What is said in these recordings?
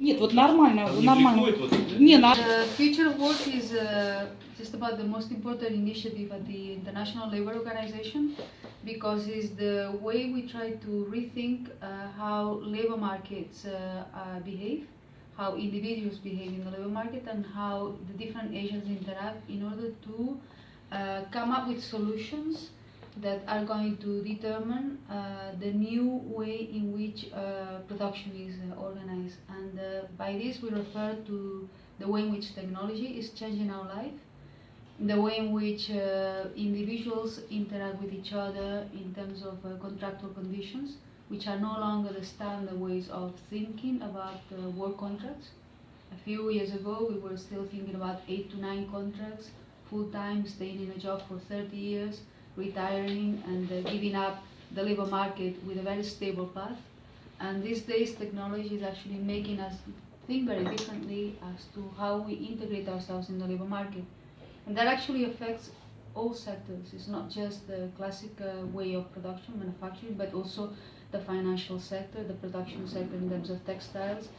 Нет, вот нормально, Там не нормально. приходит вот- Не, на... Future of Work is just about the most important initiative at the International Labour Organization, because it's the way we try to rethink how labour markets behave, how individuals behave in the labour market, and how the different agents interact in order to come up with solutions that are going to determine the new way in which production is organized. And by this we refer to the way in which technology is changing our life, the way in which individuals interact with each other in terms of contractual conditions, which are no longer the standard ways of thinking about work contracts. A few years ago we were still thinking about 8 to 9 contracts, full-time, staying in a job for 30 years, retiring and giving up the labor market with a very stable path. And these days technology is actually making us think very differently as to how we integrate ourselves in the labor market. And that actually affects all sectors. It's not just the classic way of production, manufacturing, but also the financial sector, the production sector in terms of textiles,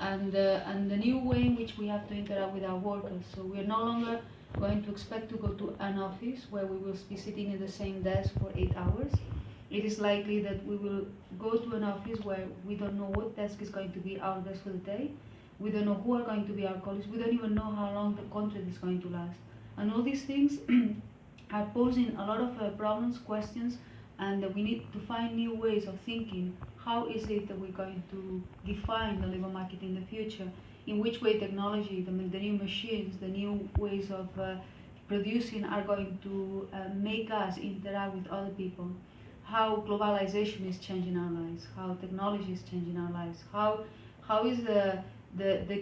and the new way in which we have to interact with our workers. So we are no longer going to expect to go to an office where we will be sitting in the same desk for 8 hours. It is likely that we will go to an office where we don't know what desk is going to be our desk for the day. We don't know who are going to be our colleagues. We don't even know how long the contract is going to last. And all these things are posing a lot of problems, questions, and we need to find new ways of thinking. How is it that we're going to define the labor market in the future? In which way technology, the new machines, the new ways of producing are going to make us interact with other people? How globalization is changing our lives? How technology is changing our lives? How is the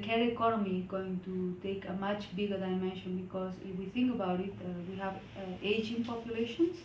care economy going to take a much bigger dimension? Because if we think about it, we have aging populations.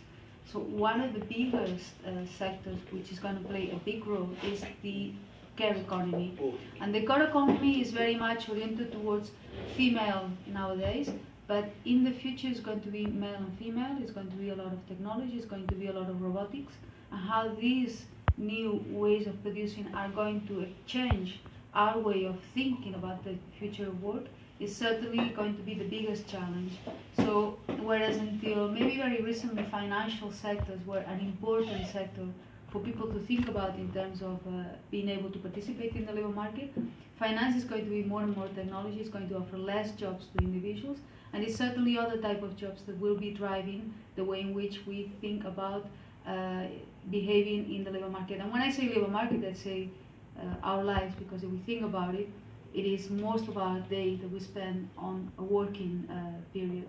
So one of the biggest sectors which is going to play a big role is the care economy. And the care economy is very much oriented towards female nowadays, but in the future it's going to be male and female, it's going to be a lot of technology, it's going to be a lot of robotics, and how these new ways of producing are going to change our way of thinking about the future of work is certainly going to be the biggest challenge. So whereas until maybe very recently financial sectors were an important sector for people to think about in terms of being able to participate in the labor market, finance is going to be more and more technology, it's going to offer less jobs to individuals, and it's certainly other type of jobs that will be driving the way in which we think about behaving in the labor market. And when I say labor market, I say our lives, because if we think about it, it is most of our day that we spend on a working period.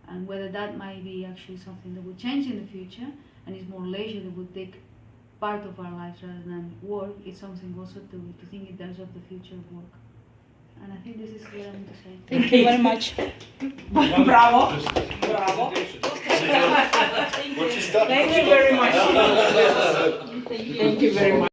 And whether that might be actually something that will change in the future and is more leisure that will take part of our lives rather than work, it's something also to think in terms of the future of work. And I think this is what I want to say. Thank you very much. Bravo. Bravo. Thank you very much. Thank you very much.